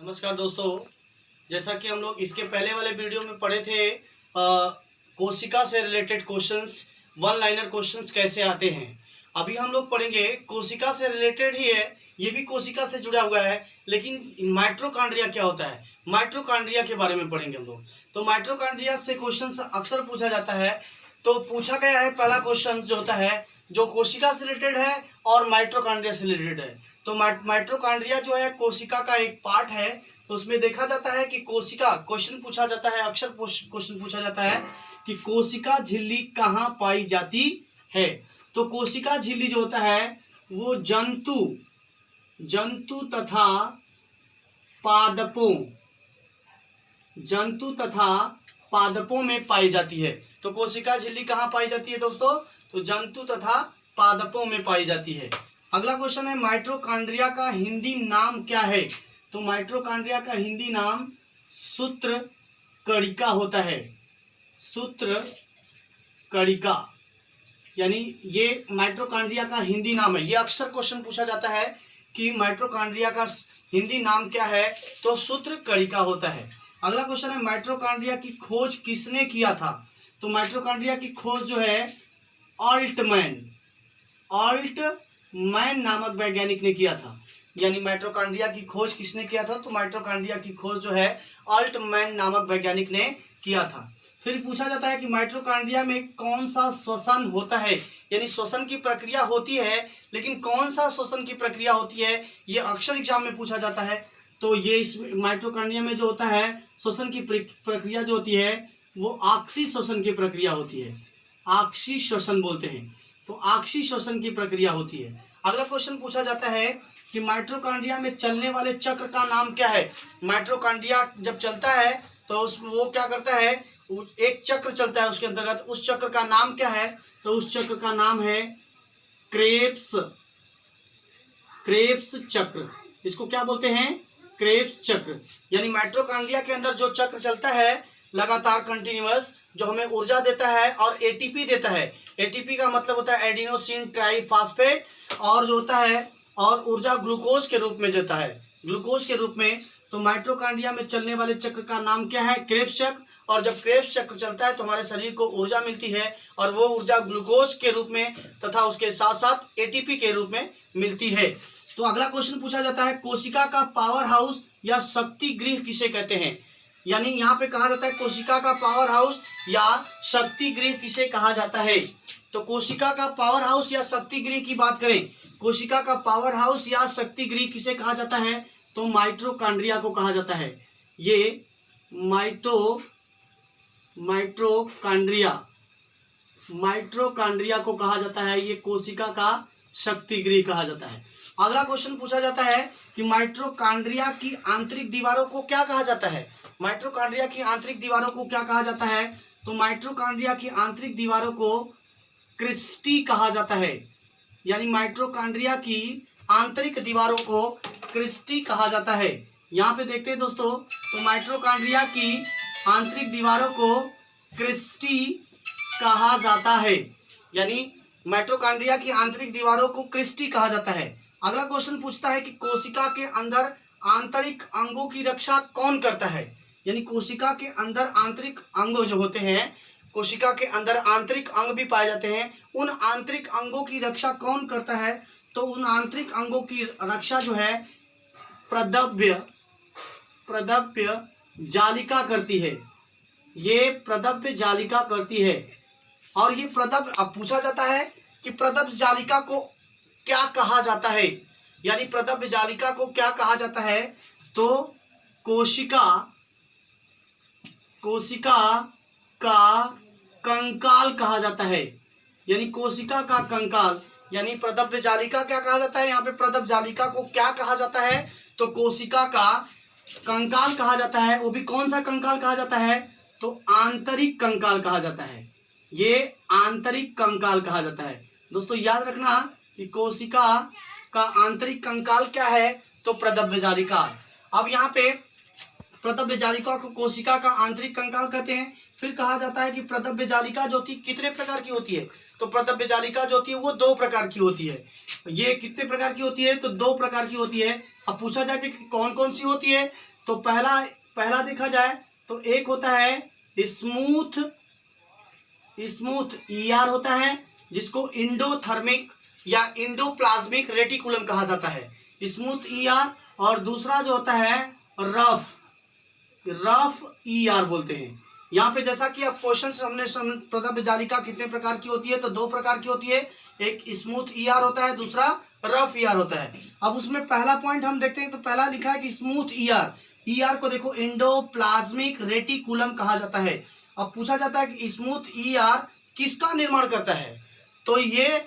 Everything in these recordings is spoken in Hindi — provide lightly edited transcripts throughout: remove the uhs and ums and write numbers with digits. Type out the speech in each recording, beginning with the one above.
नमस्कार दोस्तों, जैसा कि हम लोग इसके पहले वाले वीडियो में पढ़े थे कोशिका से related questions, one liner questions कैसे आते हैं। अभी हम लोग पढ़ेंगे कोशिका से रिलेटेड ही है, ये भी कोशिका से जुड़ा हुआ है, लेकिन माइटोकॉन्ड्रिया क्या होता है, माइटोकॉन्ड्रिया के बारे में पढ़ेंगे हम लोग। तो माइटोकॉन्ड्रिया से क्वेश्चंस अक्सर पूछा जाता है। तो पूछा गया है पहला क्वेश्चन जो होता है जो कोशिका से रिलेटेड है और माइटोकॉन्ड्रिया से रिलेटेड है। तो माइटोकॉन्ड्रिया जो है कोशिका का एक पार्ट है। तो उसमें देखा जाता है कि कोशिका क्वेश्चन पूछा जाता है, अक्सर क्वेश्चन पूछा जाता है कि कोशिका झिल्ली कहाँ पाई जाती है। तो कोशिका झिल्ली जो होता है वो जंतु तथा पादपों में पाई जाती है। तो कोशिका झिल्ली कहाँ पाई जाती है दोस्तों? तो जंतु तथा पादपों में पाई जाती है। अगला क्वेश्चन है माइटोकॉन्ड्रिया का हिंदी नाम क्या है। तो माइटोकॉन्ड्रिया का हिंदी नाम सूत्रकणिका होता है। सूत्रकणिका यानी ये माइटोकॉन्ड्रिया का हिंदी नाम है। ये अक्सर क्वेश्चन पूछा जाता है कि माइटोकॉन्ड्रिया का हिंदी नाम क्या है, तो सूत्रकणिका होता है। अगला क्वेश्चन है माइटोकॉन्ड्रिया की खोज किसने किया था। तो माइटोकॉन्ड्रिया की खोज जो है ऑल्टमैन नामक वैज्ञानिक ने किया था। यानी माइटोकॉन्ड्रिया की खोज किसने किया था? तो माइटोकॉन्ड्रिया की खोज जो है ऑल्टमैन नामक वैज्ञानिक ने किया था। फिर पूछा जाता है कि माइटोकॉन्ड्रिया में कौन सा श्वसन होता है, यानी श्वसन की प्रक्रिया होती है, लेकिन कौन सा श्वसन की प्रक्रिया होती है ये अक्सर एग्जाम में पूछा जाता है। तो ये इस माइटोकॉन्ड्रिया में जो होता है श्वसन की प्रक्रिया जो होती है वो ऑक्सी श्वसन की प्रक्रिया होती है। ऑक्सी श्वसन बोलते हैं, तो ऑक्सी श्वसन की प्रक्रिया होती है। अगला क्वेश्चन पूछा जाता है कि माइटोकॉन्ड्रिया में चलने वाले चक्र का नाम क्या है। माइटोकॉन्ड्रिया जब चलता है तो वो क्या करता है, एक चक्र चलता है उसके अंतर्गत, उस चक्र का नाम क्या है? तो उस चक्र का नाम है क्रेब्स चक्र। इसको क्या बोलते हैं? क्रेब्स चक्र। यानी माइटोकॉन्ड्रिया के अंदर जो चक्र चलता है लगातार कंटिन्यूअस, जो हमें ऊर्जा देता है और एटीपी देता है। एटीपी का मतलब होता है एडिनोसिन ट्राइफॉस्फेट, और जो होता है और ऊर्जा ग्लूकोज के रूप में देता है, ग्लूकोज के रूप में। तो माइटोकॉन्ड्रिया में चलने वाले चक्र का नाम क्या है? क्रेब्स चक्र। और जब क्रेब्स चक्र चलता है तो हमारे शरीर को ऊर्जा मिलती है, और वो ऊर्जा ग्लूकोज के रूप में तथा उसके साथ साथ एटीपी के रूप में मिलती है। तो अगला क्वेश्चन पूछा जाता है कोशिका का पावर हाउस या शक्ति गृह किसे कहते हैं। यानी यहाँ पे कहा जाता है कोशिका का पावर हाउस या शक्ति गृह किसे कहा जाता है। तो कोशिका का पावर हाउस या शक्ति गृह की बात करें, कोशिका का पावर हाउस या शक्ति गृह किसे कहा जाता है? तो माइटोकॉन्ड्रिया को कहा जाता है। ये माइटोकॉन्ड्रिया को कहा जाता है, ये कोशिका का शक्ति गृह कहा जाता है। अगला क्वेश्चन पूछा जाता है कि माइटोकॉन्ड्रिया की आंतरिक दीवारों को क्या कहा जाता है। माइटोकॉन्ड्रिया की आंतरिक दीवारों को क्या कहा जाता है? तो माइटोकॉन्ड्रिया की आंतरिक दीवारों को क्रिस्टी कहा जाता है। यानी माइटोकॉन्ड्रिया की आंतरिक दीवारों को क्रिस्टी कहा जाता है। यहाँ पे देखते हैं दोस्तों, तो माइटोकॉन्ड्रिया की आंतरिक दीवारों को क्रिस्टी कहा जाता है। यानी माइटोकॉन्ड्रिया की आंतरिक दीवारों को क्रिस्टी कहा जाता है। अगला क्वेश्चन पूछता है कि कोशिका के अंदर आंतरिक अंगों की रक्षा कौन करता है। यानी कोशिका के अंदर आंतरिक अंग जो होते हैं, कोशिका के अंदर आंतरिक अंग भी पाए जाते हैं, उन आंतरिक अंगों की रक्षा कौन करता है? तो उन आंतरिक अंगों की रक्षा जो है प्रदव्य जालिका करती है। ये प्रदव्य जालिका करती है। और ये प्रदव्य, अब पूछा जाता है कि प्रदव्य जालिका को क्या कहा जाता है। यानी प्रदव्य जालिका को क्या कहा जाता है? तो कोशिका का कंकाल कहा जाता है। यानी कोशिका का कंकाल, यानी प्रदव्य जालिका क्या कहा जाता है? यहाँ पे प्रदव्य जालिका को क्या कहा जाता है? तो कोशिका का कंकाल कहा जाता है। वो भी कौन सा कंकाल कहा जाता है? तो आंतरिक कंकाल कहा जाता है। ये आंतरिक कंकाल कहा जाता है। दोस्तों याद रखना कि कोशिका का आंतरिक कंकाल क्या है? तो प्रदव्य जालिका। अब यहाँ पे प्रदव्य जालिका को कोशिका का आंतरिक कंकाल कहते हैं। फिर कहा जाता है कि प्रदव्य जालिका जो होती कितने प्रकार की होती है? तो प्रदव्य जालिका जो होती है वो 2 प्रकार की होती है। ये कितने प्रकार की होती है? तो 2 प्रकार की होती है। अब पूछा जाए कि कौन कौन सी होती है, तो पहला देखा जाए तो एक होता है स्मूथ ER होता है, जिसको इंडोथर्मिक या इंडोप्लाज्मिक रेटिकुलम कहा जाता है, स्मूथ ER। और दूसरा जो होता है रफ ER बोलते हैं। यहाँ पे जैसा कि अब क्वेश्चन हमने प्रदत्त जालिका कितने प्रकार की होती है, तो 2 प्रकार की होती है, एक स्मूथ ER होता है, दूसरा रफ ER होता है। अब उसमें पहला पॉइंट हम देखते हैं, तो पहला लिखा है कि स्मूथ ER को देखो इंडोप्लाज्मिक रेटिकुलम कहा जाता है। अब पूछा जाता है कि स्मूथ ER किसका निर्माण करता है, तो ये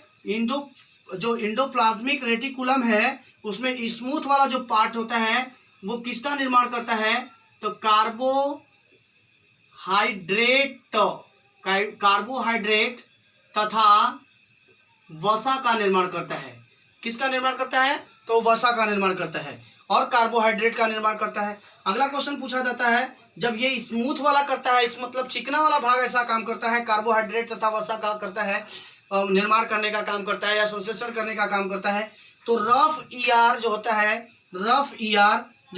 जो इंडोप्लाज्मिक रेटिकुलम है उसमें स्मूथ वाला जो पार्ट होता है वो किसका निर्माण करता है, तो कार्बोहाइड्रेट तथा वसा का निर्माण करता है। किसका निर्माण करता है, तो वसा का निर्माण करता है और कार्बोहाइड्रेट का निर्माण करता है। अगला क्वेश्चन पूछा जाता है, जब ये स्मूथ वाला करता है, इस मतलब चिकना वाला भाग ऐसा काम करता है, कार्बोहाइड्रेट तथा वसा का करता है, निर्माण करने का काम करता है या संश्लेषण करने का काम करता है, तो रफ ER जो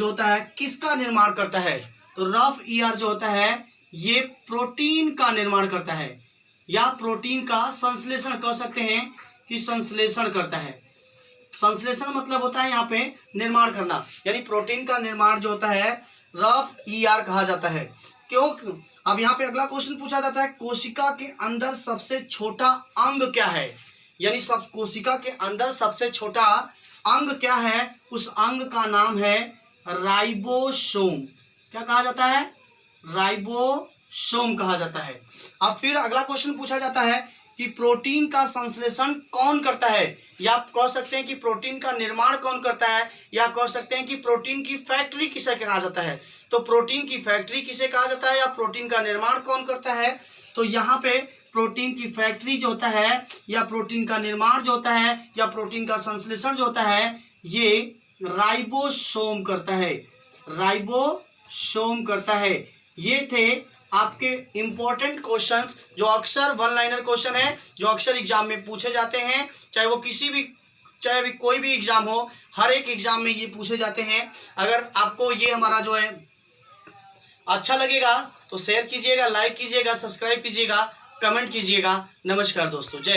होता है किसका निर्माण करता है, तो रफ ER जो होता है ये प्रोटीन का निर्माण करता है या प्रोटीन का संश्लेषण कह सकते हैं कि संश्लेषण करता है। संश्लेषण मतलब होता है यहाँ पे निर्माण करना, यानी प्रोटीन का निर्माण जो होता है रफ ER कहा जाता है। क्यों? अब यहाँ पे अगला क्वेश्चन पूछा जाता है, कोशिका के अंदर सबसे छोटा अंग क्या है, यानी सब कोशिका के अंदर सबसे छोटा अंग क्या है, उस अंग का नाम है राइबोसोम। क्या कहा जाता है, राइबोसोम कहा जाता है। अब फिर अगला क्वेश्चन पूछा जाता है कि प्रोटीन का संश्लेषण कौन करता है, या आप कह सकते हैं कि प्रोटीन का निर्माण कौन करता है, या कह सकते हैं कि प्रोटीन की फैक्ट्री किसे कहा जाता है। तो प्रोटीन की फैक्ट्री किसे कहा जाता है या प्रोटीन का निर्माण कौन करता है, तो यहाँ पे प्रोटीन की फैक्ट्री जो होता है या प्रोटीन का निर्माण जो होता है या प्रोटीन का संश्लेषण जो होता है ये राइबोसोम करता है, राइबोसोम करता है। ये थे आपके इंपॉर्टेंट क्वेश्चंस जो अक्सर वन लाइनर क्वेश्चन है, जो अक्सर एग्जाम में पूछे जाते हैं, चाहे भी कोई भी एग्जाम हो, हर एक एग्जाम में ये पूछे जाते हैं। अगर आपको ये हमारा जो है अच्छा लगेगा तो शेयर कीजिएगा, लाइक कीजिएगा, सब्सक्राइब कीजिएगा, कमेंट कीजिएगा। नमस्कार दोस्तों, जय।